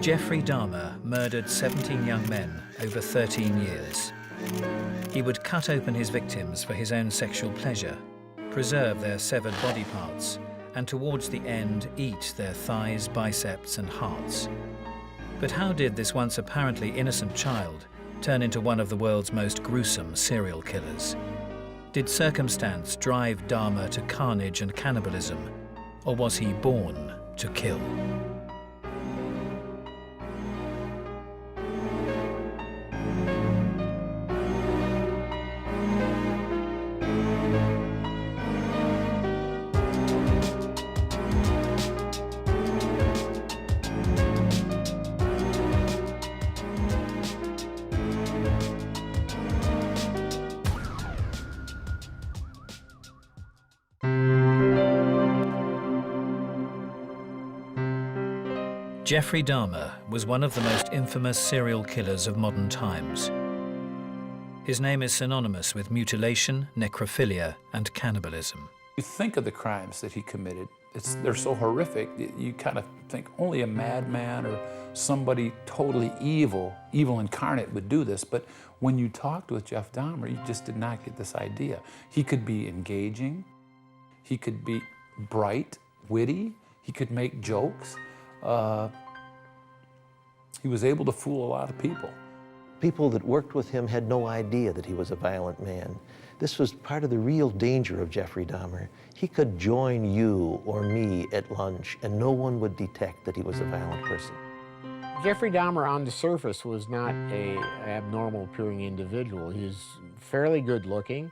Jeffrey Dahmer murdered 17 young men over 13 years. He would cut open his victims for his own sexual pleasure, preserve their severed body parts, and towards the end, eat their thighs, biceps, and hearts. But how did this once apparently innocent child turn into one of the world's most gruesome serial killers? Did circumstance drive Dahmer to carnage and cannibalism, or was he born to kill? Jeffrey Dahmer was one of the most infamous serial killers of modern times. His name is synonymous with mutilation, necrophilia, and cannibalism. You think of the crimes that he committed, they're so horrific, you kind of think only a madman or somebody totally evil incarnate would do this. But when you talked with Jeff Dahmer, you just did not get this idea. He could be engaging, he could be bright, witty, he could make jokes. He was able to fool a lot of people. People that worked with him had no idea that he was a violent man. This was part of the real danger of Jeffrey Dahmer. He could join you or me at lunch and no one would detect that he was a violent person. Jeffrey Dahmer on the surface was not an abnormal appearing individual. He was fairly good looking,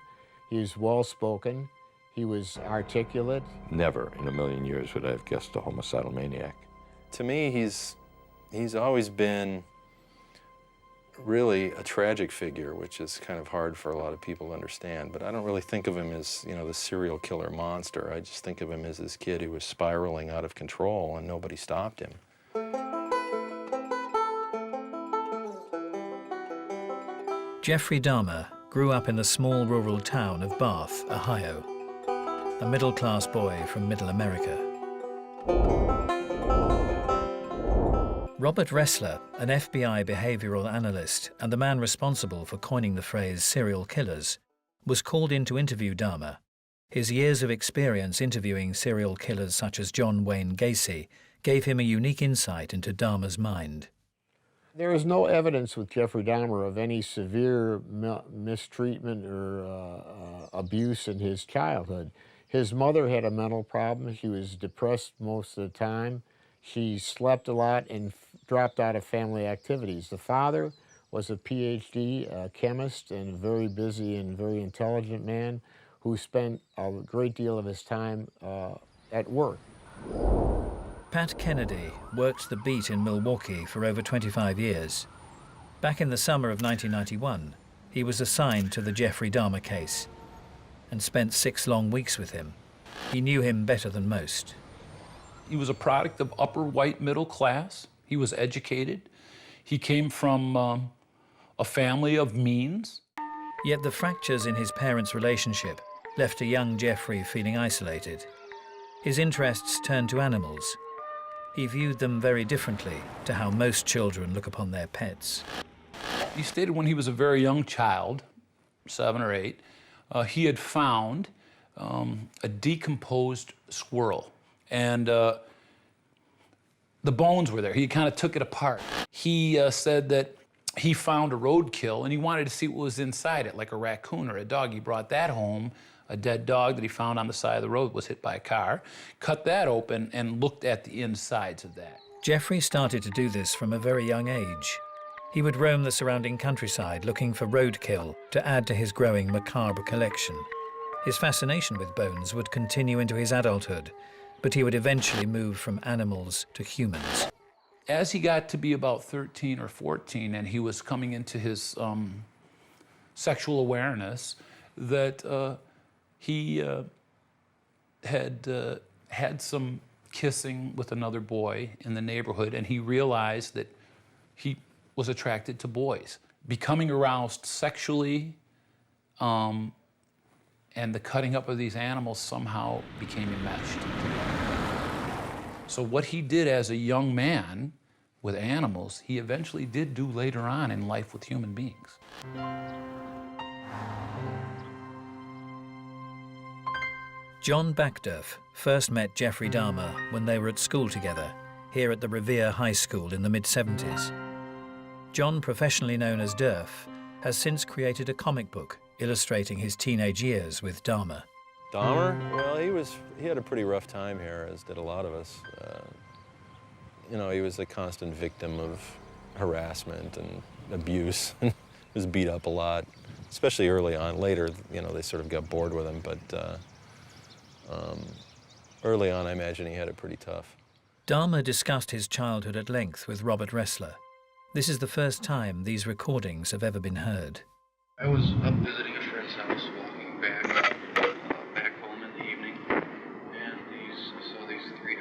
he was well spoken, he was articulate. Never in a million years would I have guessed a homicidal maniac. To me, he's always been really a tragic figure, which is kind of hard for a lot of people to understand. But I don't really think of him as, you know, the serial killer monster. I just think of him as this kid who was spiraling out of control and nobody stopped him. Jeffrey Dahmer grew up in the small rural town of Bath, Ohio, a middle-class boy from Middle America. Robert Ressler, an FBI behavioral analyst and the man responsible for coining the phrase serial killers, was called in to interview Dahmer. His years of experience interviewing serial killers such as John Wayne Gacy gave him a unique insight into Dahmer's mind. There is no evidence with Jeffrey Dahmer of any severe mistreatment or abuse in his childhood. His mother had a mental problem. She was depressed most of the time. She slept a lot and dropped out of family activities. The father was a PhD chemist and a very busy and very intelligent man who spent a great deal of his time at work. Pat Kennedy worked the beat in Milwaukee for over 25 years. Back in the summer of 1991, he was assigned to the Jeffrey Dahmer case and spent 6 long weeks with him. He knew him better than most. He was a product of upper white middle class. He was educated. He came from a family of means. Yet the fractures in his parents' relationship left a young Jeffrey feeling isolated. His interests turned to animals. He viewed them very differently to how most children look upon their pets. He stated when he was a very young child, 7 or 8, he had found a decomposed squirrel. And the bones were there. He kind of took it apart. He said that he found a roadkill and he wanted to see what was inside it, like a raccoon or a dog. He brought that home. A dead dog that he found on the side of the road was hit by a car, cut that open and looked at the insides of that. Jeffrey started to do this from a very young age. He would roam the surrounding countryside looking for roadkill to add to his growing macabre collection. His fascination with bones would continue into his adulthood, but he would eventually move from animals to humans. As he got to be about 13 or 14 and he was coming into his sexual awareness, that he had had some kissing with another boy in the neighborhood, and he realized that he was attracted to boys. Becoming aroused sexually, and the cutting up of these animals somehow became enmeshed. So what he did as a young man with animals, he eventually did do later on in life with human beings. John Backdurf first met Jeffrey Dahmer when they were at school together, here at the Revere High School in the mid-70s. John, professionally known as Durf, has since created a comic book illustrating his teenage years with Dahmer. Dahmer? Well, he had a pretty rough time here, as did a lot of us. You know, he was a constant victim of harassment and abuse. Was beat up a lot, especially early on. Later, you know, they sort of got bored with him, but early on, I imagine he had it pretty tough. Dahmer discussed his childhood at length with Robert Ressler. This is the first time these recordings have ever been heard. I was up visiting a friend's house, walking back home in the evening, and I saw these three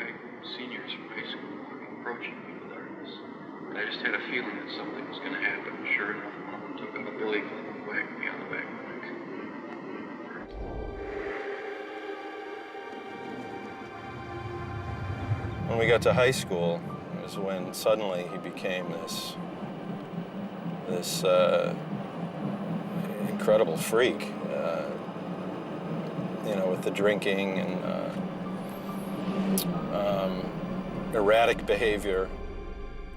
seniors from high school approaching me in the darkness. And I just had a feeling that something was going to happen. Sure enough, one of them took up a billy club and whacked me on the back of the neck. When we got to high school, it was when suddenly he became this incredible freak, you know, with the drinking and erratic behavior.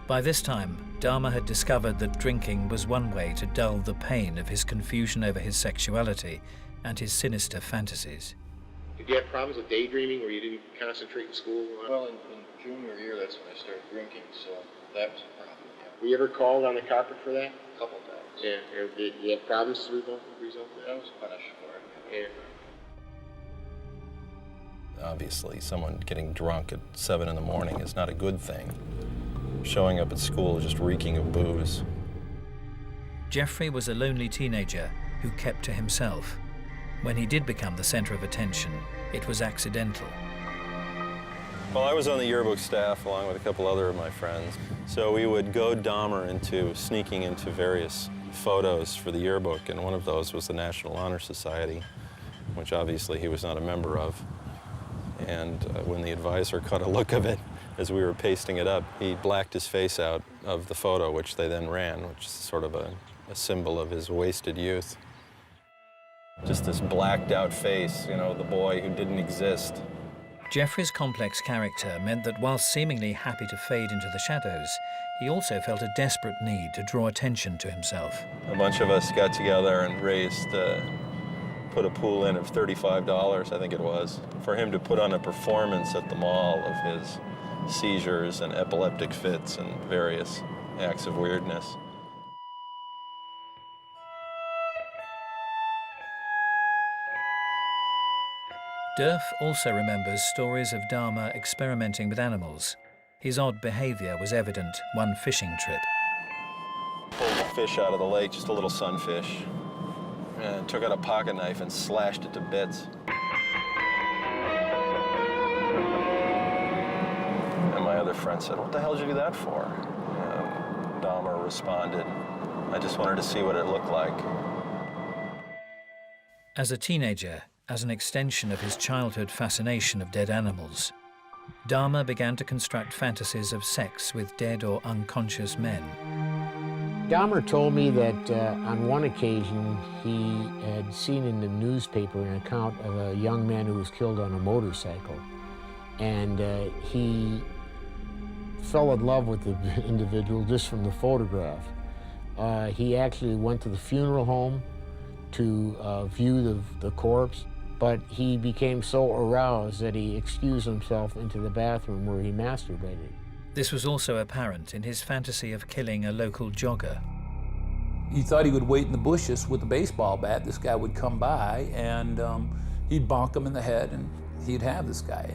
By this time, Dahmer had discovered that drinking was one way to dull the pain of his confusion over his sexuality and his sinister fantasies. Did you have problems with daydreaming where you didn't concentrate in school? Well, in junior year, that's when I started drinking, so that was a problem. Yeah. Were you ever called on the carpet for that? A couple of times. Yeah. Or did you have problems as a result of that? I was punished for it. Yeah. Obviously, someone getting drunk at 7 in the morning is not a good thing. Showing up at school just reeking of booze. Jeffrey was a lonely teenager who kept to himself. When he did become the center of attention, it was accidental. Well, I was on the yearbook staff along with a couple other of my friends. So we would goad Dahmer into sneaking into various photos for the yearbook, and one of those was the National Honor Society, which obviously he was not a member of. And when the advisor caught a look of it as we were pasting it up, he blacked his face out of the photo, which they then ran, which is sort of a symbol of his wasted youth. Just this blacked out face, you know, the boy who didn't exist. Jeffrey's complex character meant that while seemingly happy to fade into the shadows, he also felt a desperate need to draw attention to himself. A bunch of us got together and put a pool in of $35, I think it was, for him to put on a performance at the mall of his seizures and epileptic fits and various acts of weirdness. Durf also remembers stories of Dahmer experimenting with animals. His odd behavior was evident one fishing trip. Pulled a fish out of the lake, just a little sunfish, and took out a pocket knife and slashed it to bits. And my other friend said, "What the hell did you do that for?" And Dahmer responded, "I just wanted to see what it looked like." As a teenager, as an extension of his childhood fascination of dead animals, Dahmer began to construct fantasies of sex with dead or unconscious men. Dahmer told me that on one occasion he had seen in the newspaper an account of a young man who was killed on a motorcycle. And he fell in love with the individual just from the photograph. He actually went to the funeral home to view the corpse, but he became so aroused that he excused himself into the bathroom where he masturbated. This was also apparent in his fantasy of killing a local jogger. He thought he would wait in the bushes with a baseball bat. This guy would come by and he'd bonk him in the head and he'd have this guy.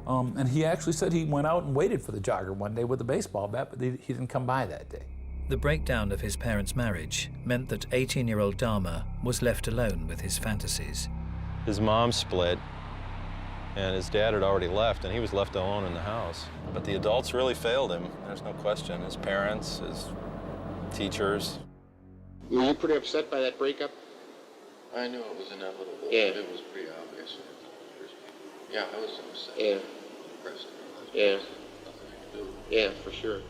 And he actually said he went out and waited for the jogger one day with a baseball bat, but he didn't come by that day. The breakdown of his parents' marriage meant that 18-year-old Dahmer was left alone with his fantasies. His mom split, and his dad had already left, and he was left alone in the house. But the adults really failed him, there's no question. His parents, his teachers. Were you pretty upset by that breakup? I knew it was inevitable. Yeah. It was pretty obvious. Yeah, I was upset. Yeah. Depressed. Yeah. Nothing I could do. Yeah, for sure.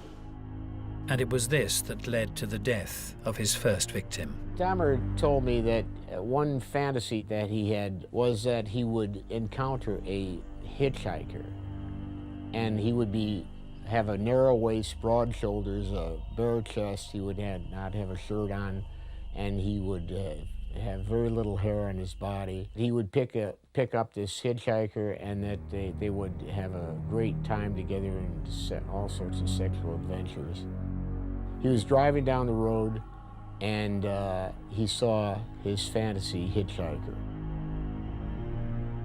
And it was this that led to the death of his first victim. Dahmer told me that one fantasy that he had was that he would encounter a hitchhiker, and he would have a narrow waist, broad shoulders, a bare chest. He would not have a shirt on, and he would have very little hair on his body. He would pick up this hitchhiker, and that they would have a great time together and all sorts of sexual adventures. He was driving down the road, and he saw his fantasy hitchhiker.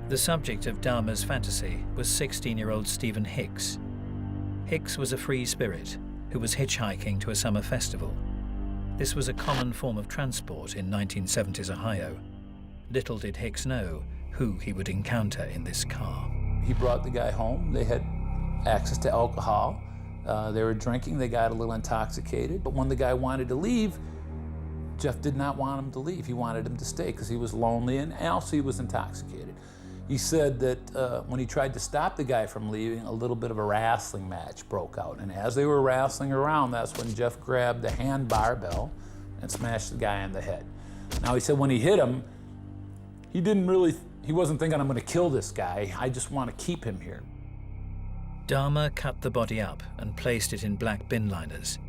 The subject of Dahmer's fantasy was 16-year-old Stephen Hicks. Hicks was a free spirit who was hitchhiking to a summer festival. This was a common form of transport in 1970s Ohio. Little did Hicks know who he would encounter in this car. He brought the guy home. They had access to alcohol. They were drinking. They got a little intoxicated. But when the guy wanted to leave, Jeff did not want him to leave. He wanted him to stay because he was lonely, and also he was intoxicated. He said that when he tried to stop the guy from leaving, a little bit of a wrestling match broke out. And as they were wrestling around, that's when Jeff grabbed the hand barbell and smashed the guy on the head. Now, he said when he hit him, he wasn't thinking, I'm going to kill this guy. I just want to keep him here. Dahmer cut the body up and placed it in black bin liners.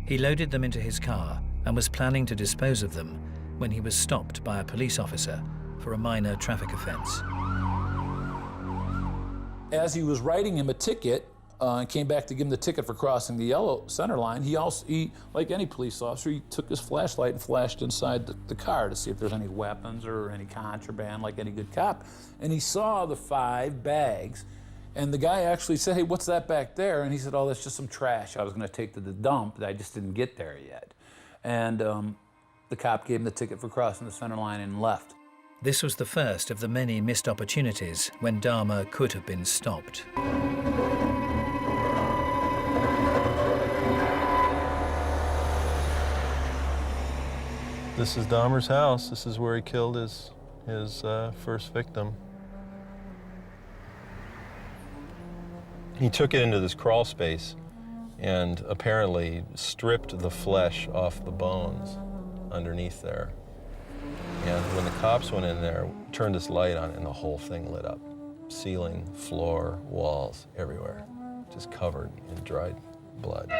He loaded them into his car and was planning to dispose of them when he was stopped by a police officer for a minor traffic offense. As he was writing him a ticket and came back to give him the ticket for crossing the yellow center line, he, like any police officer, he took his flashlight and flashed inside the car to see if there's any weapons or any contraband, like any good cop. And he saw the 5 bags. And the guy actually said, hey, what's that back there? And he said, oh, that's just some trash I was going to take to the dump that I just didn't get there yet. And the cop gave him the ticket for crossing the center line and left. This was the first of the many missed opportunities when Dahmer could have been stopped. This is Dahmer's house. This is where he killed his first victim. He took it into this crawl space and apparently stripped the flesh off the bones underneath there. And when the cops went in there, turned this light on, and the whole thing lit up. Ceiling, floor, walls, everywhere, just covered in dried blood.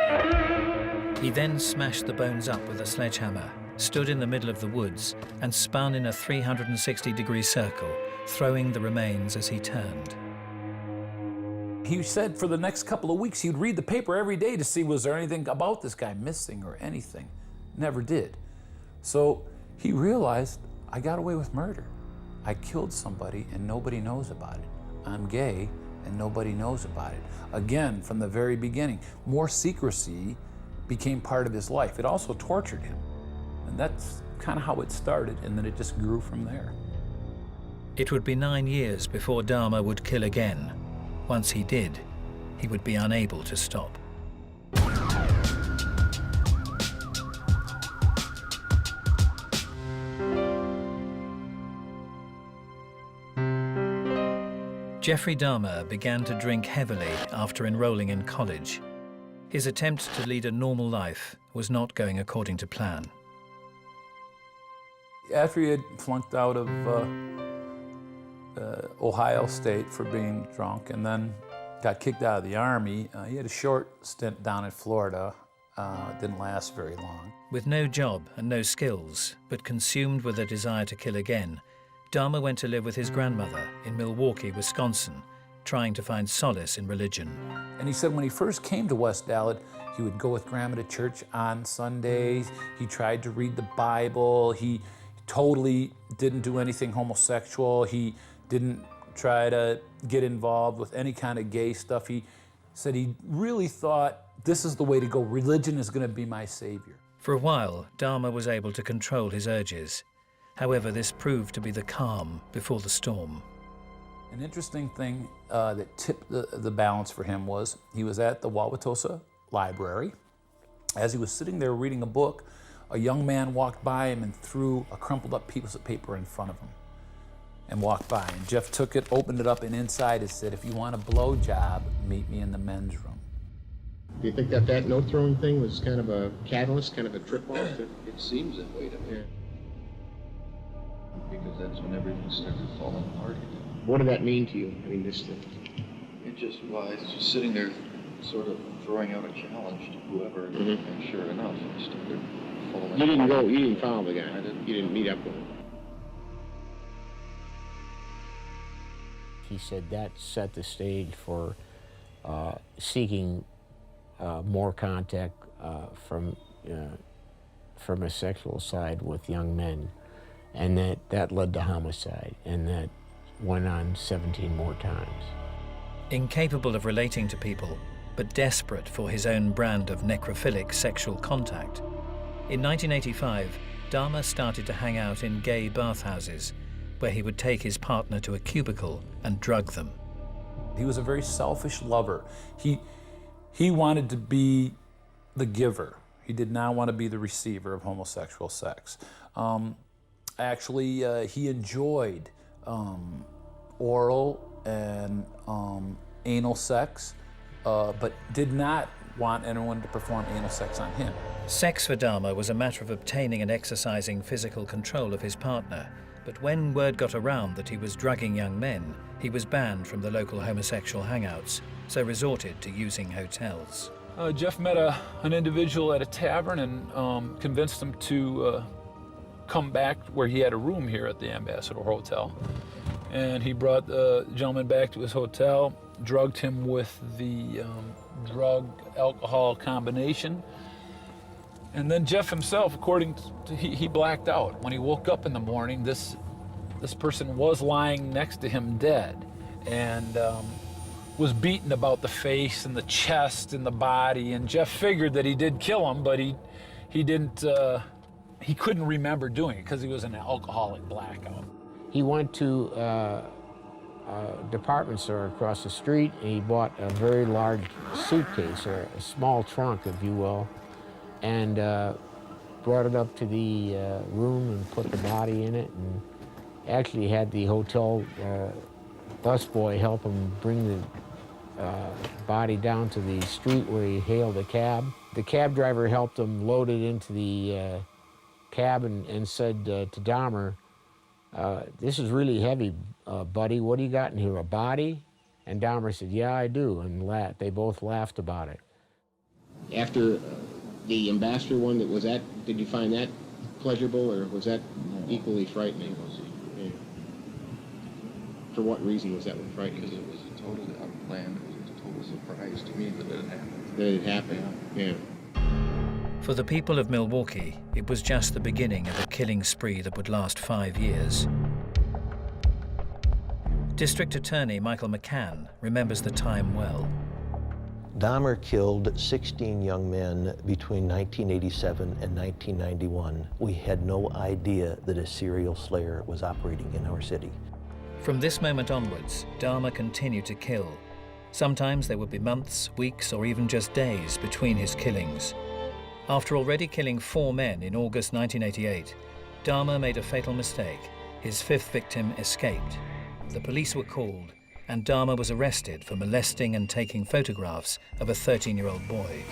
He then smashed the bones up with a sledgehammer, stood in the middle of the woods, and spun in a 360-degree circle, throwing the remains as he turned. He said for the next couple of weeks he'd read the paper every day to see was there anything about this guy missing or anything. Never did. So he realized, I got away with murder. I killed somebody and nobody knows about it. I'm gay and nobody knows about it. Again, from the very beginning, more secrecy became part of his life. It also tortured him. And that's kind of how it started, and then it just grew from there. It would be 9 years before Dahmer would kill again. Once he did, he would be unable to stop. Jeffrey Dahmer began to drink heavily after enrolling in college. His attempt to lead a normal life was not going according to plan. After he had flunked out of Ohio State for being drunk and then got kicked out of the Army, he had a short stint down in Florida. It didn't last very long. With no job and no skills, but consumed with a desire to kill again, Dahmer went to live with his grandmother in Milwaukee, Wisconsin, trying to find solace in religion. And he said when he first came to West Dallas, he would go with Grandma to church on Sundays. He tried to read the Bible. He totally didn't do anything homosexual. He didn't try to get involved with any kind of gay stuff. He said he really thought, this is the way to go. Religion is going to be my savior. For a while, Dahmer was able to control his urges. However, this proved to be the calm before the storm. An interesting thing that tipped the balance for him was he was at the Wauwatosa Library. As he was sitting there reading a book, a young man walked by him and threw a crumpled up piece of paper in front of him and walked by. And Jeff took it, opened it up, and inside it said, if you want a blowjob, meet me in the men's room. Do you think that that note-throwing thing was kind of a catalyst, kind of a trip-off? It seems that way to me. Yeah. Because that's when everything started falling apart again. What did that mean to you? I mean, this thing. It just, well, I was just sitting there sort of throwing out a challenge to whoever, and sure enough, it started falling You didn't apart. go, you didn't follow the guy. I didn't. You didn't meet up with him. He said that set the stage for seeking more contact from a sexual side with young men, and that led to homicide, and that went on 17 more times. Incapable of relating to people, but desperate for his own brand of necrophilic sexual contact, in 1985, Dahmer started to hang out in gay bathhouses, where he would take his partner to a cubicle and drug them. He was a very selfish lover. He wanted to be the giver. He did not want to be the receiver of homosexual sex. Actually, he enjoyed oral and anal sex, but did not want anyone to perform anal sex on him. Sex for Dahmer was a matter of obtaining and exercising physical control of his partner, but when word got around that he was drugging young men, he was banned from the local homosexual hangouts, so resorted to using hotels. Jeff met an individual at a tavern and convinced him to come back where he had a room here at the Ambassador Hotel. And he brought the gentleman back to his hotel, drugged him with the drug-alcohol combination. And then Jeff himself, according to, he blacked out. When he woke up in the morning, this person was lying next to him dead, and was beaten about the face and the chest and the body. And Jeff figured that he did kill him, but he didn't. He couldn't remember doing it because he was in an alcoholic blackout. He went to a department store across the street, and he bought a very large suitcase, or a small trunk, if you will, and brought it up to the room and put the body in it, and actually had the hotel busboy help him bring the body down to the street where he hailed a cab. The cab driver helped him load it into the cab and said to Dahmer, "This is really heavy, buddy. What do you got in here, a body?" And Dahmer said, "Yeah, I do," and they both laughed about it. After the Ambassador one, did you find that pleasurable, or was that equally frightening? Yeah. For what reason was that one frightening? Because it was totally unplanned. It was a total surprise to me that it happened. That it happened, yeah. For the people of Milwaukee, it was just the beginning of a killing spree that would last 5 years. District Attorney Michael McCann remembers the time well. Dahmer killed 16 young men between 1987 and 1991. We had no idea that a serial slayer was operating in our city. From this moment onwards, Dahmer continued to kill. Sometimes there would be months, weeks, or even just days between his killings. After already killing 4 men in August 1988, Dahmer made a fatal mistake. His 5th victim escaped. The police were called, and Dahmer was arrested for molesting and taking photographs of a 13-year-old boy.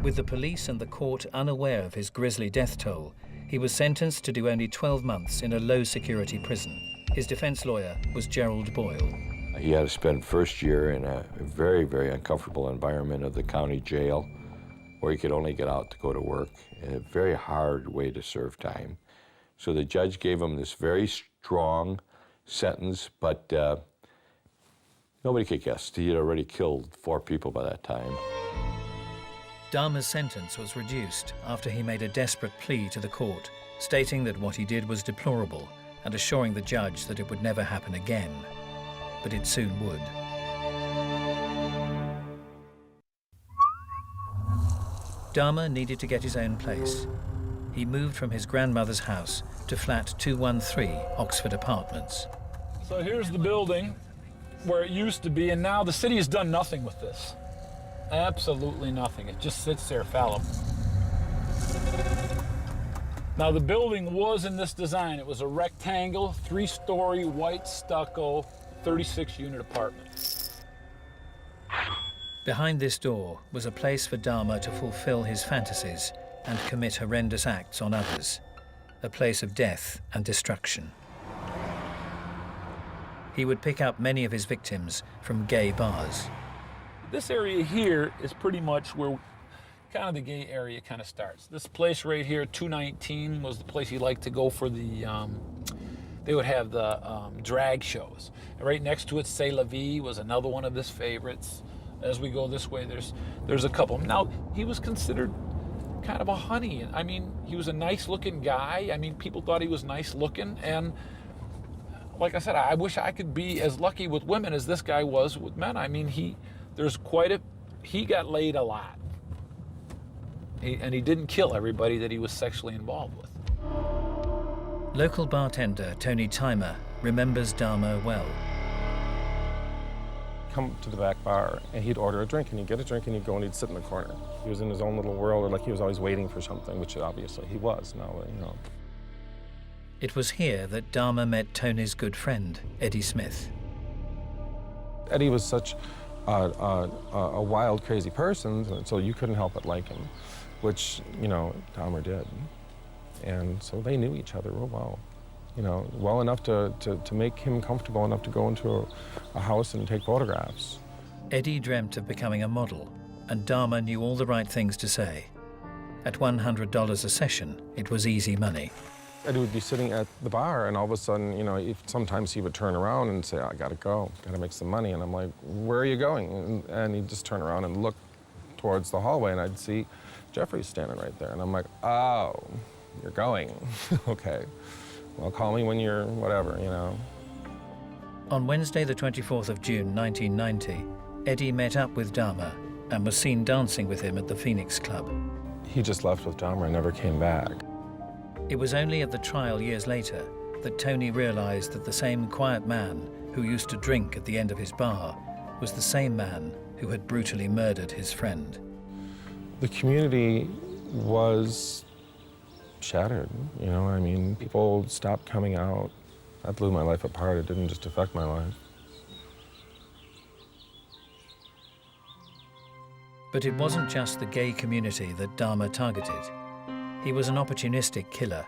With the police and the court unaware of his grisly death toll, he was sentenced to do only 12 months in a low-security prison. His defense lawyer was Gerald Boyle. He had to spend first year in a very, very uncomfortable environment of the county jail, where he could only get out to go to work, a very hard way to serve time. So the judge gave him this very strong sentence, but nobody could guess. He had already killed 4 people by that time. Dahmer's sentence was reduced after he made a desperate plea to the court, stating that what he did was deplorable and assuring the judge that it would never happen again. But it soon would. Dahmer needed to get his own place. He moved from his grandmother's house to flat 213 Oxford Apartments. So here's the building where it used to be, and now the city has done nothing with this. Absolutely nothing. It just sits there fallow. Now the building was in this design. It was a rectangle, 3-story, white stucco, 36-unit apartment. Behind this door was a place for Dahmer to fulfill his fantasies and commit horrendous acts on others, a place of death and destruction. He would pick up many of his victims from gay bars. This area here is pretty much where kind of the gay area kind of starts. This place right here, 219, was the place he liked to go for the, they would have the drag shows. And right next to it, C'est La Vie was another one of his favorites. As we go this way, there's a couple. Now, he was considered kind of a honey. I mean, he was a nice-looking guy. I mean, people thought he was nice-looking. And like I said, I wish I could be as lucky with women as this guy was with men. I mean, he got laid a lot. And he didn't kill everybody that he was sexually involved with. Local bartender Tony Timer remembers Dahmer well. Come to the back bar and he'd order a drink and he'd get a drink and he'd go and he'd sit in the corner. He was in his own little world, or like he was always waiting for something, which obviously he was now, you know. It was here that Dahmer met Tony's good friend, Eddie Smith. Eddie was such a wild, crazy person, so you couldn't help but like him, which, you know, Dahmer did. And so they knew each other real well. You know, well enough to make him comfortable enough to go into a house and take photographs. Eddie dreamt of becoming a model, and Dahmer knew all the right things to say. At $100 a session, it was easy money. Eddie would be sitting at the bar, and all of a sudden, you know, sometimes he would turn around and say, I gotta go, gotta make some money. And I'm like, where are you going? And he'd just turn around and look towards the hallway, and I'd see Jeffrey standing right there. And I'm like, oh, you're going, okay. Well, call me when you're whatever, you know. On Wednesday, the 24th of June, 1990, Eddie met up with Dahmer and was seen dancing with him at the Phoenix Club. He just left with Dahmer and never came back. It was only at the trial years later that Tony realized that the same quiet man who used to drink at the end of his bar was the same man who had brutally murdered his friend. The community was shattered, you know, I mean, people stopped coming out. That blew my life apart. It didn't just affect my life. But it wasn't just the gay community that Dahmer targeted. He was an opportunistic killer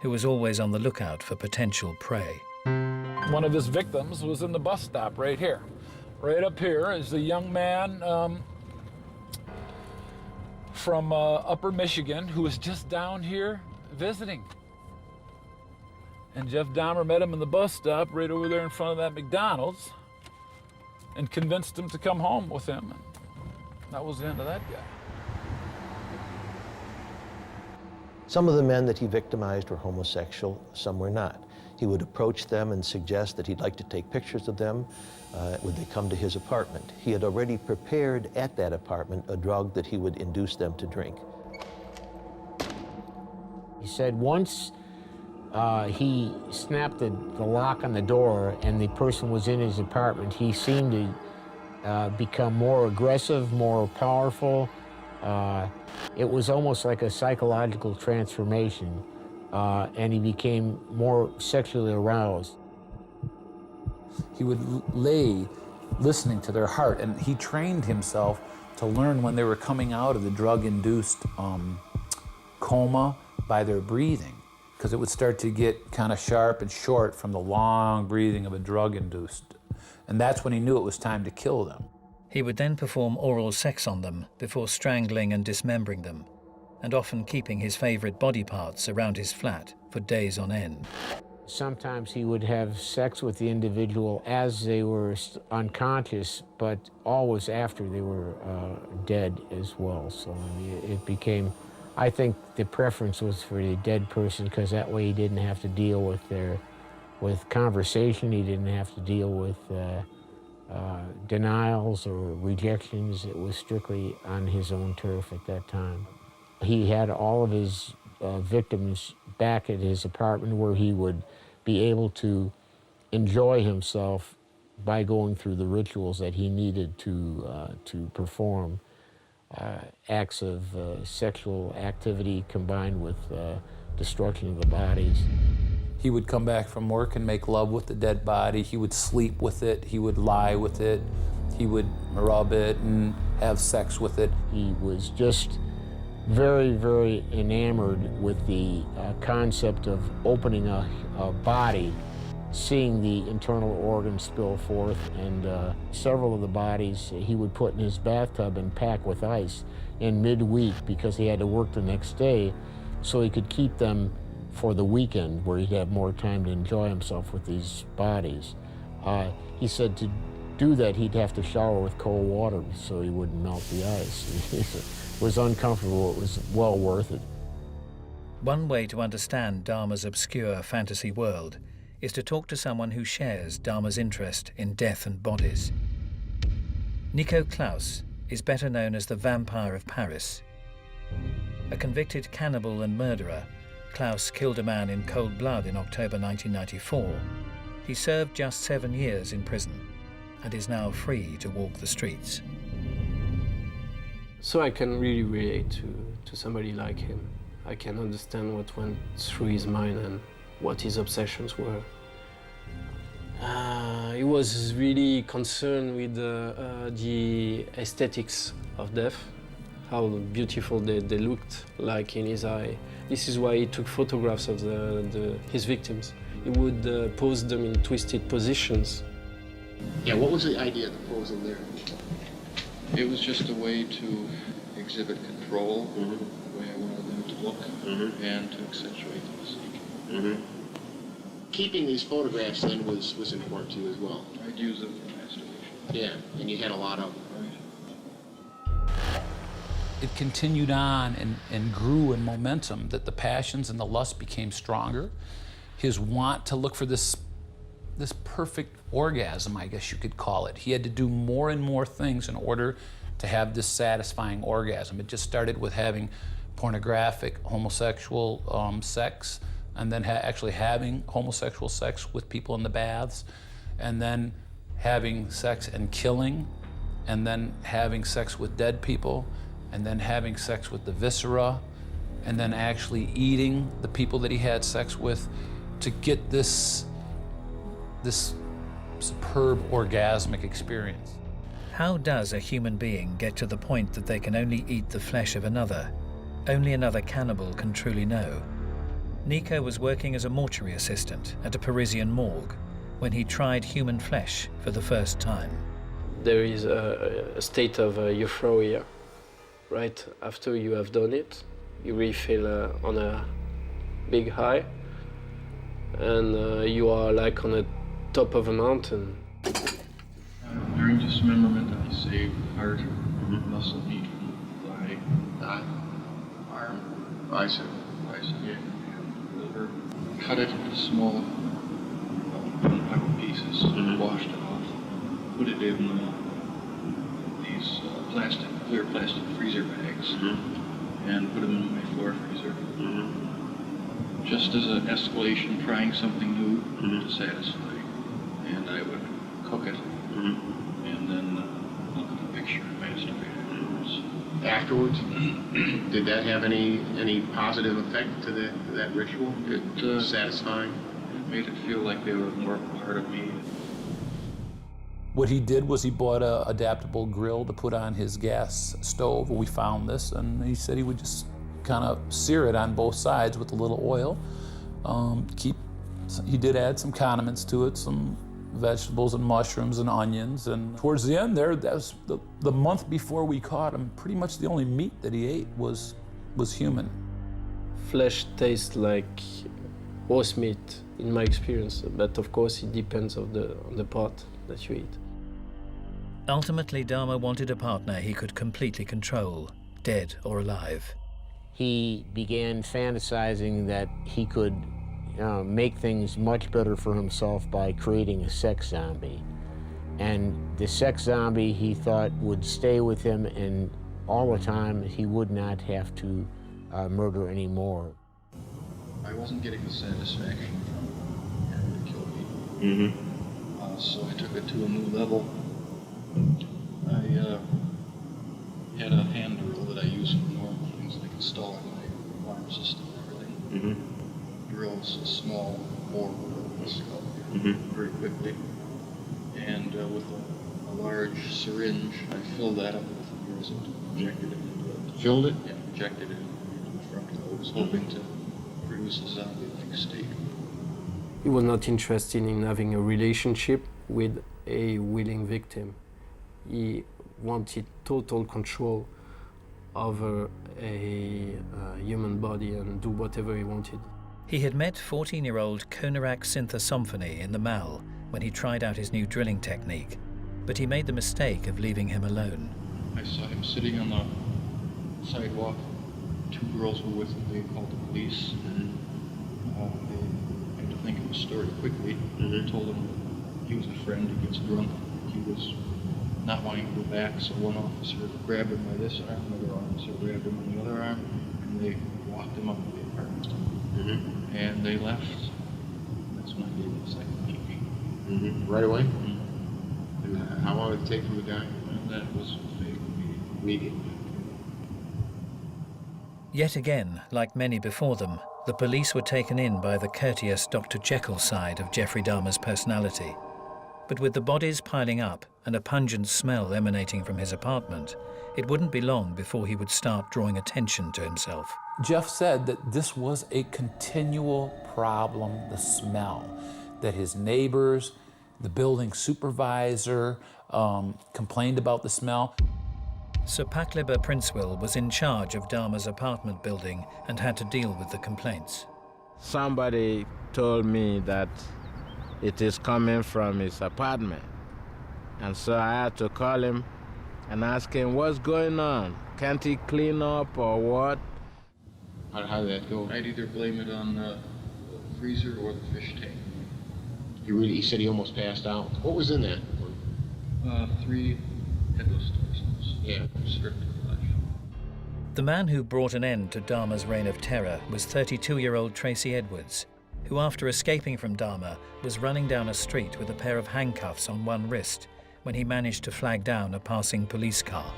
who was always on the lookout for potential prey. One of his victims was in the bus stop right here. Right up here is a young man from Upper Michigan who was just down here visiting. And Jeff Dahmer met him in the bus stop right over there in front of that McDonald's and convinced him to come home with him. And that was the end of that guy. Some of the men that he victimized were homosexual, some were not. He would approach them and suggest that he'd like to take pictures of them when they come to his apartment. He had already prepared at that apartment a drug that he would induce them to drink. He said once he snapped the lock on the door and the person was in his apartment, he seemed to become more aggressive, more powerful. It was almost like a psychological transformation, and he became more sexually aroused. He would lay listening to their heart, and he trained himself to learn when they were coming out of the drug-induced coma by their breathing, because it would start to get kind of sharp and short from the long breathing of a drug-induced. And that's when he knew it was time to kill them. He would then perform oral sex on them before strangling and dismembering them, and often keeping his favorite body parts around his flat for days on end. Sometimes he would have sex with the individual as they were unconscious, but always after they were dead as well. So it became, I think the preference was for the dead person, because that way he didn't have to deal with conversation, he didn't have to deal with denials or rejections. It was strictly on his own turf at that time. He had all of his victims back at his apartment, where he would be able to enjoy himself by going through the rituals that he needed to perform. Acts of sexual activity combined with destruction of the bodies. He would come back from work and make love with the dead body. He would sleep with it. He would lie with it. He would rub it and have sex with it. He was just very, very enamored with the concept of opening a body, seeing the internal organs spill forth, and several of the bodies he would put in his bathtub and pack with ice in midweek because he had to work the next day, so he could keep them for the weekend where he'd have more time to enjoy himself with these bodies. He said to do that he'd have to shower with cold water so he wouldn't melt the ice. It was uncomfortable, it was well worth it. One way to understand Dahmer's obscure fantasy world is to talk to someone who shares Dahmer's interest in death and bodies. Nico Klaus is better known as the Vampire of Paris. A convicted cannibal and murderer, Klaus killed a man in cold blood in October 1994. He served just 7 years in prison and is now free to walk the streets. So I can really relate to somebody like him. I can understand what went through his mind and what his obsessions were. He was really concerned with the aesthetics of death, how beautiful they looked like in his eye. This is why he took photographs of his victims. He would pose them in twisted positions. Yeah, what was the idea of the posing there? It was just a way to exhibit control, the way I wanted them to look, and to accentuate the physique. Keeping these photographs then was important to you as well. I'd use them for masturbation. Yeah, and you had a lot of them. Right. It continued on and grew in momentum, that the passions and the lust became stronger. His want to look for this perfect orgasm, I guess you could call it. He had to do more and more things in order to have this satisfying orgasm. It just started with having pornographic, homosexual sex, and then actually having homosexual sex with people in the baths, and then having sex and killing, and then having sex with dead people, and then having sex with the viscera, and then actually eating the people that he had sex with to get this superb orgasmic experience. How does a human being get to the point that they can only eat the flesh of another? Only another cannibal can truly know. Nico was working as a mortuary assistant at a Parisian morgue when he tried human flesh for the first time. There is a state of euphoria. Right after you have done it, you really feel on a big high, and you are like on the top of a mountain. During dismemberment, I saved heart, muscle meat from thigh, arm, bicep, yeah, liver. Cut it into small pieces, washed it off, put it in these clear plastic freezer bags, and put them in my floor freezer. Just as an escalation, trying something new to satisfy. And I would cook it, and then look at the picture and masturbate afterwards. Did that have any positive effect to that ritual? It satisfying? It made it feel like they were more part of me. What he did was he bought an adaptable grill to put on his gas stove. We found this, and he said he would just kind of sear it on both sides with a little oil. He did add some condiments to it, some vegetables and mushrooms and onions, and towards the end there, that was the month before we caught him, pretty much the only meat that he ate was human. Flesh tastes like horse meat in my experience, but of course it depends on the part that you eat. Ultimately, Dahmer wanted a partner he could completely control, dead or alive. He began fantasizing that he could make things much better for himself by creating a sex zombie. And the sex zombie, he thought, would stay with him, and all the time he would not have to murder anymore. I wasn't getting the satisfaction from having to kill people. So I took it to a new level. I had a hand drill that I use for normal things like installing my alarm system and everything. Drills a small bore with a skull very quickly, and with a large syringe, I filled that up with or is it injected into it? Filled it? Yeah, injected it into the front lobes, hoping to produce a zombie-like state. He was not interested in having a relationship with a willing victim. He wanted total control over a human body and do whatever he wanted. He had met 14-year-old Konarak Synthosymphony in the Mall when he tried out his new drilling technique, but he made the mistake of leaving him alone. I saw him sitting on the sidewalk. Two girls were with him. They called the police. They had to think of a story quickly. They told him that he was a friend. He gets drunk. He was not wanting to go back, so one officer grabbed him by this arm, another officer grabbed him on the other arm, and they walked him up to the apartment. And they left. That's when I gave him the second GP. Right away? And how long did it take him to die? And that was Immediate. Yet again, like many before them, the police were taken in by the courteous Dr. Jekyll side of Jeffrey Dahmer's personality. But with the bodies piling up and a pungent smell emanating from his apartment, it wouldn't be long before he would start drawing attention to himself. Jeff said that this was a continual problem, the smell, that his neighbors, the building supervisor complained about the smell. Sir Packliber Princewell was in charge of Dahmer's apartment building and had to deal with the complaints. Somebody told me that it is coming from his apartment. And so I had to call him and ask him, what's going on? Can't he clean up or what? How did that go? I'd either blame it on the freezer or the fish tank. He said he almost passed out. What was in that? 3 headless torsos. Yeah. Stripped of flesh. The man who brought an end to Dahmer's reign of terror was 32-year-old Tracy Edwards, who after escaping from Dahmer was running down a street with a pair of handcuffs on one wrist when he managed to flag down a passing police car.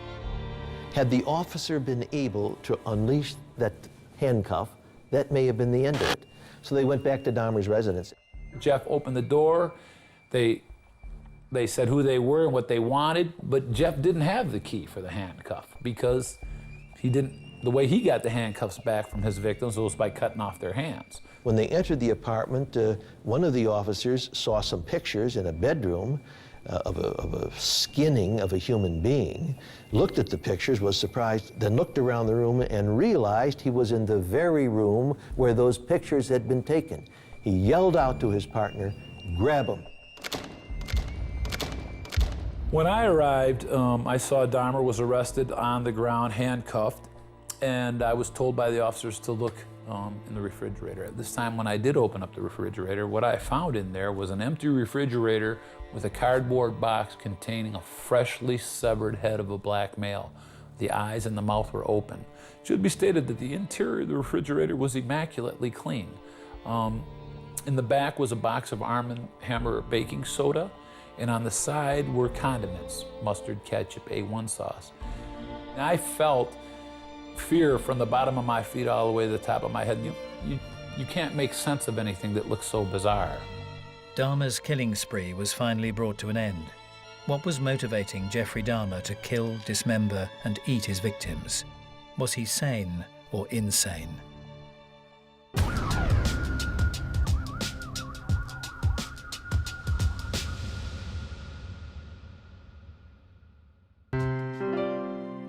Had the officer been able to unleash that handcuff, that may have been the end of it. So they went back to Dahmer's residence. Jeff opened the door. They said who they were and what they wanted, but Jeff didn't have the key for the handcuff because the way he got the handcuffs back from his victims was by cutting off their hands. When they entered the apartment, one of the officers saw some pictures in a bedroom of a skinning of a human being, looked at the pictures, was surprised, then looked around the room and realized he was in the very room where those pictures had been taken. He yelled out to his partner, "Grab him." When I arrived, I saw Dahmer was arrested on the ground, handcuffed, and I was told by the officers to look in the refrigerator. At this time, when I did open up the refrigerator, what I found in there was an empty refrigerator with a cardboard box containing a freshly severed head of a black male. The eyes and the mouth were open. It should be stated that the interior of the refrigerator was immaculately clean. In the back was a box of Arm & Hammer baking soda, and on the side were condiments, mustard, ketchup, A1 sauce. And I felt fear from the bottom of my feet all the way to the top of my head. You can't make sense of anything that looks so bizarre. Dahmer's killing spree was finally brought to an end. What was motivating Jeffrey Dahmer to kill, dismember, and eat his victims? Was he sane or insane?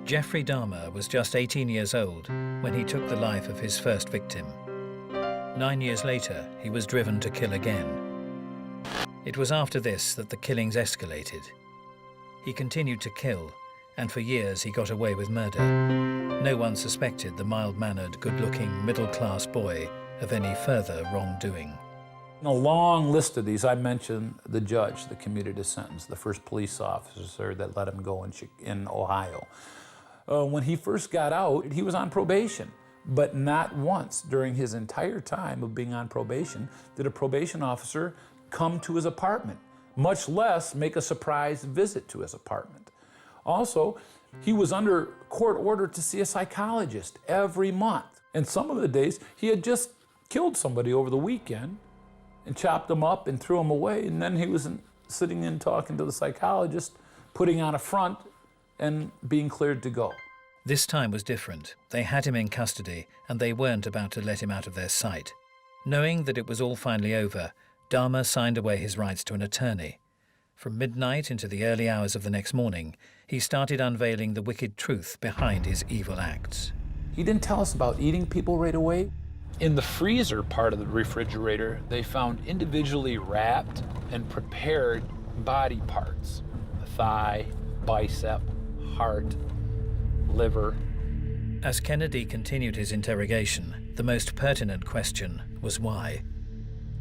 Jeffrey Dahmer was just 18 years old when he took the life of his first victim. 9 years later, he was driven to kill again. It was after this that the killings escalated. He continued to kill, and for years he got away with murder. No one suspected the mild-mannered, good-looking, middle-class boy of any further wrongdoing. In a long list of these, I mentioned the judge that commuted his sentence, the first police officer that let him go in Ohio. When he first got out, he was on probation, but not once during his entire time of being on probation did a probation officer come to his apartment, much less make a surprise visit to his apartment. Also, he was under court order to see a psychologist every month. And some of the days, he had just killed somebody over the weekend and chopped them up and threw them away, and then he was sitting in talking to the psychologist, putting on a front and being cleared to go. This time was different. They had him in custody, and they weren't about to let him out of their sight. Knowing that it was all finally over, Dahmer signed away his rights to an attorney. From midnight into the early hours of the next morning, he started unveiling the wicked truth behind his evil acts. He didn't tell us about eating people right away. In the freezer part of the refrigerator, they found individually wrapped and prepared body parts: the thigh, bicep, heart, liver. As Kennedy continued his interrogation, the most pertinent question was why.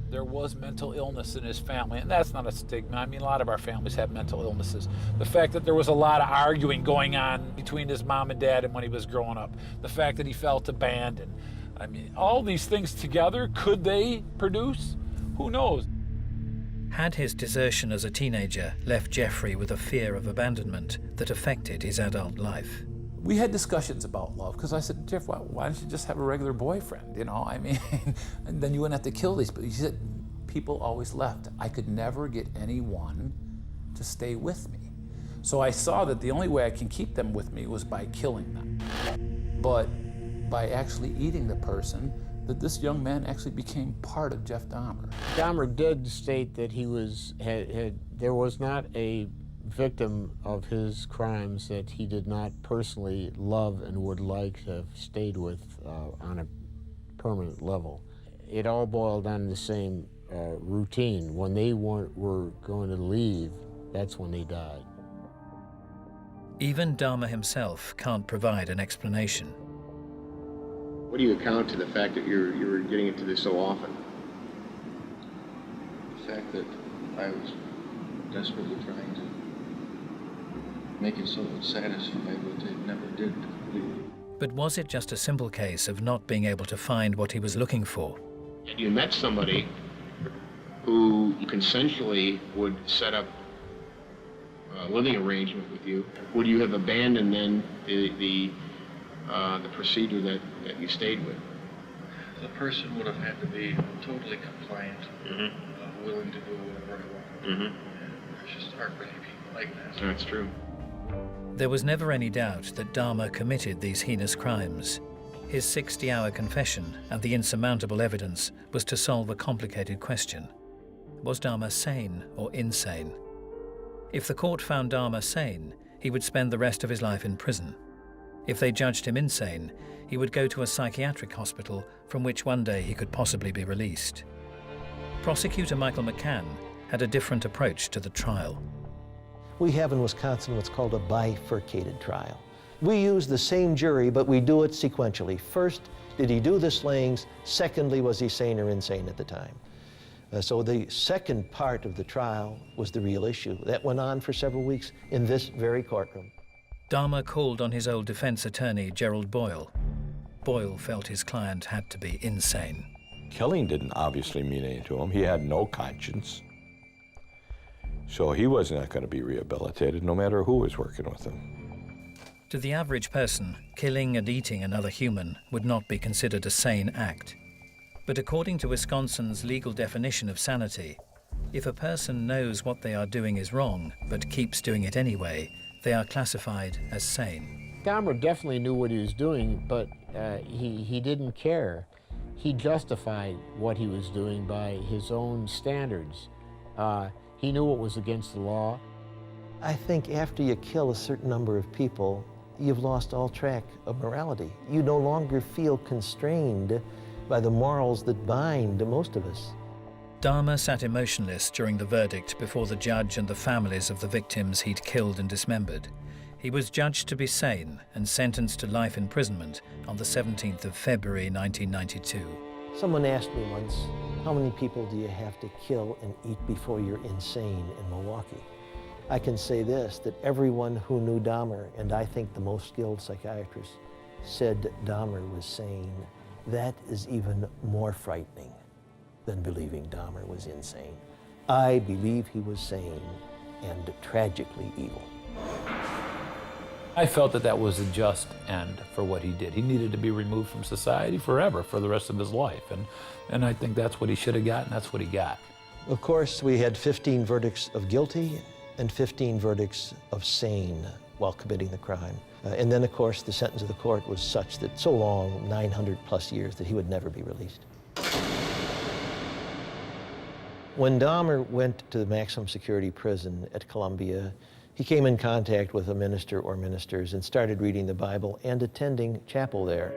There was mental illness in his family, and that's not a stigma. I mean, a lot of our families have mental illnesses. The fact that there was a lot of arguing going on between his mom and dad and when he was growing up. The fact that he felt abandoned. I mean, all these things together, could they produce? Who knows? Had his desertion as a teenager left Jeffrey with a fear of abandonment that affected his adult life? We had discussions about love, because I said, Jeff, why don't you just have a regular boyfriend, you know? I mean, and then you wouldn't have to kill these people. He said, people always left. I could never get anyone to stay with me. So I saw that the only way I can keep them with me was by killing them. But by actually eating the person, that this young man actually became part of Jeff Dahmer. Dahmer did state that he was, there was not a victim of his crimes that he did not personally love and would like to have stayed with on a permanent level. It all boiled down to the same routine. When they were going to leave, that's when they died. Even Dahmer himself can't provide an explanation. What do you account to the fact that you're getting into this so often? The fact that I was desperately trying to make it so it satisfied, but it never did completely. But was it just a simple case of not being able to find what he was looking for? And you met somebody who consensually would set up a living arrangement with you. Would you have abandoned then the procedure that you stayed with? The person would have had to be totally compliant, willing to do whatever I wanted. And there's just aren't many people like that. That's true. There was never any doubt that Dahmer committed these heinous crimes. His 60-hour confession and the insurmountable evidence was to solve a complicated question. Was Dahmer sane or insane? If the court found Dahmer sane, he would spend the rest of his life in prison. If they judged him insane, he would go to a psychiatric hospital from which one day he could possibly be released. Prosecutor Michael McCann had a different approach to the trial. We have in Wisconsin what's called a bifurcated trial. We use the same jury, but we do it sequentially. First, did he do the slayings? Secondly, was he sane or insane at the time? So the second part of the trial was the real issue. That went on for several weeks in this very courtroom. Dahmer called on his old defense attorney, Gerald Boyle. Boyle felt his client had to be insane. Killing didn't obviously mean anything to him. He had no conscience. So he wasn't going to be rehabilitated no matter who was working with him. To the average person, killing and eating another human would not be considered a sane act. But according to Wisconsin's legal definition of sanity, if a person knows what they are doing is wrong but keeps doing it anyway, they are classified as sane. Dahmer definitely knew what he was doing, but he didn't care. He justified what he was doing by his own standards. He knew what was against the law. I think after you kill a certain number of people, you've lost all track of morality. You no longer feel constrained by the morals that bind most of us. Dahmer sat emotionless during the verdict before the judge and the families of the victims he'd killed and dismembered. He was judged to be sane and sentenced to life imprisonment on the 17th of February 1992. Someone asked me once, how many people do you have to kill and eat before you're insane in Milwaukee? I can say this, that everyone who knew Dahmer, and I think the most skilled psychiatrists, said Dahmer was sane. That is even more frightening than believing Dahmer was insane. I believe he was sane and tragically evil. I felt that that was a just end for what he did. He needed to be removed from society forever, for the rest of his life. And I think that's what he should have got, and that's what he got. Of course, we had 15 verdicts of guilty and 15 verdicts of sane. while committing the crime. And then, of course, the sentence of the court was such that so long, 900 plus years, that he would never be released. When Dahmer went to the maximum security prison at Columbia, he came in contact with a minister or ministers and started reading the Bible and attending chapel there.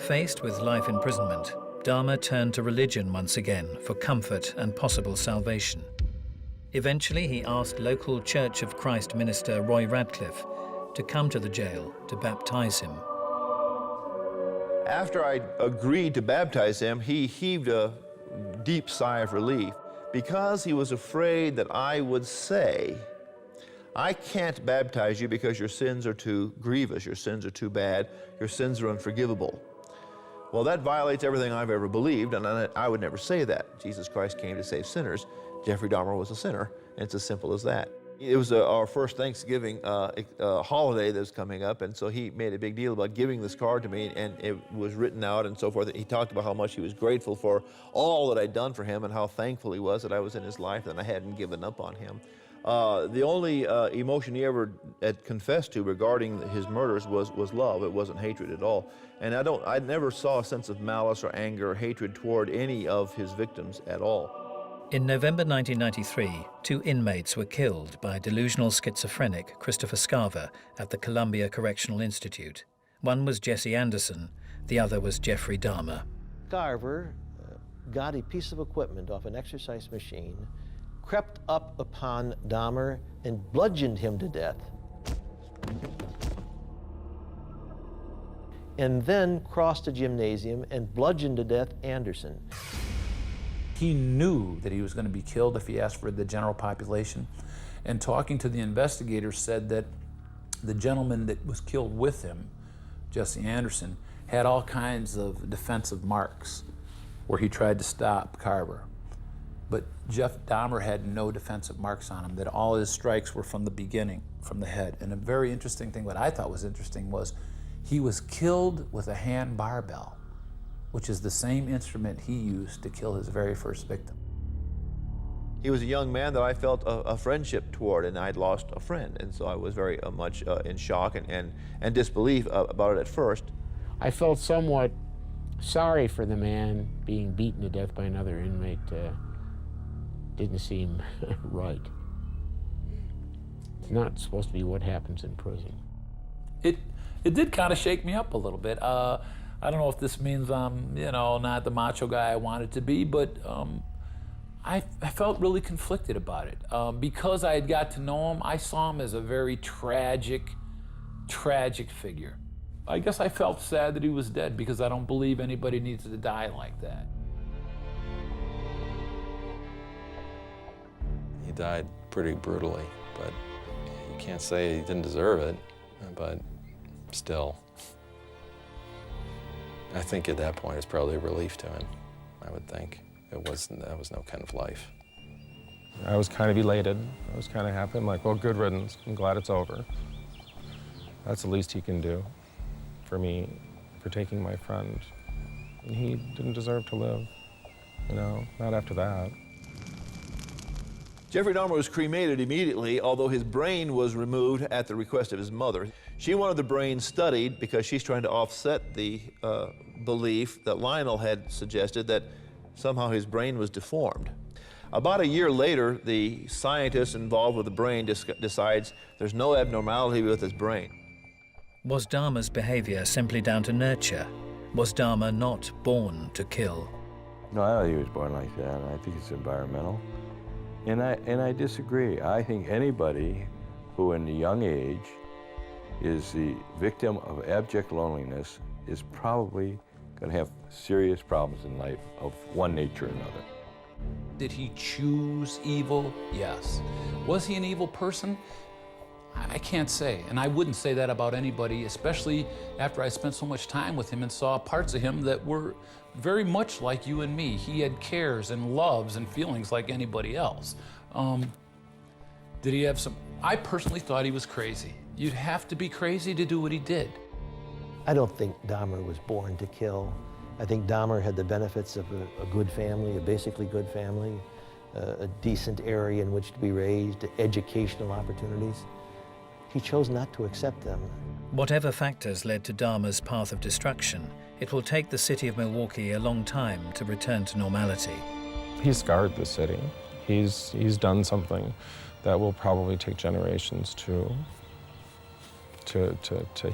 Faced with life imprisonment, Dahmer turned to religion once again for comfort and possible salvation. Eventually, he asked local Church of Christ minister Roy Radcliffe to come to the jail to baptize him. After I agreed to baptize him, he heaved a deep sigh of relief because he was afraid that I would say, I can't baptize you because your sins are too grievous, your sins are too bad, your sins are unforgivable. Well, that violates everything I've ever believed, and I would never say that. Jesus Christ came to save sinners. Jeffrey Dahmer was a sinner, and it's as simple as that. It was our first Thanksgiving holiday that was coming up, and so he made a big deal about giving this card to me, and it was written out and so forth. He talked about how much he was grateful for all that I'd done for him and how thankful he was that I was in his life and I hadn't given up on him. The only emotion he ever had confessed to regarding his murders was love. It wasn't hatred at all. And I never saw a sense of malice or anger or hatred toward any of his victims at all. In November 1993, 2 inmates were killed by delusional schizophrenic Christopher Scarver at the Columbia Correctional Institute. One was Jesse Anderson, the other was Jeffrey Dahmer. Scarver got a piece of equipment off an exercise machine, crept up upon Dahmer and bludgeoned him to death, and then crossed a gymnasium and bludgeoned to death Anderson. He knew that he was going to be killed if he asked for the general population. And talking to the investigators said that the gentleman that was killed with him, Jesse Anderson, had all kinds of defensive marks where he tried to stop Carver. But Jeff Dahmer had no defensive marks on him, that all his strikes were from the beginning, from the head. And a very interesting thing, what I thought was interesting, was he was killed with a hand barbell, which is the same instrument he used to kill his very first victim. He was a young man that I felt a friendship toward, and I'd lost a friend, and so I was very much in shock and disbelief about it at first. I felt somewhat sorry for the man being beaten to death by another inmate. Didn't seem right. It's not supposed to be what happens in prison. It did kind of shake me up a little bit. I don't know if this means I'm, not the macho guy I wanted to be, but I felt really conflicted about it. Because I had got to know him, I saw him as a very tragic figure. I guess I felt sad that he was dead because I don't believe anybody needs to die like that. He died pretty brutally, but you can't say he didn't deserve it, but still. I think at that point it's probably a relief to him, I would think. That was no kind of life. I was kind of elated. I was kind of happy. I'm like, well, good riddance. I'm glad it's over. That's the least he can do for me, for taking my friend. And he didn't deserve to live, not after that. Jeffrey Dahmer was cremated immediately, although his brain was removed at the request of his mother. She wanted the brain studied because she's trying to offset the belief that Lionel had suggested that somehow his brain was deformed. About a year later, the scientist involved with the brain decides there's no abnormality with his brain. Was Dahmer's behavior simply down to nurture? Was Dahmer not born to kill? No, I don't think he was born like that. I think it's environmental. And I disagree. I think anybody who in a young age is the victim of abject loneliness is probably going to have serious problems in life of one nature or another. Did he choose evil? Yes. Was he an evil person? I can't say, and I wouldn't say that about anybody, especially after I spent so much time with him and saw parts of him that were very much like you and me. He had cares and loves and feelings like anybody else. Did he have some? I personally thought he was crazy. You'd have to be crazy to do what he did. I don't think Dahmer was born to kill. I think Dahmer had the benefits of a good family, a basically good family. a decent area in which to be raised, educational opportunities. He chose not to accept them. Whatever factors led to Dahmer's path of destruction, it will take the city of Milwaukee a long time to return to normality. He scarred the city. He's done something that will probably take generations to heal.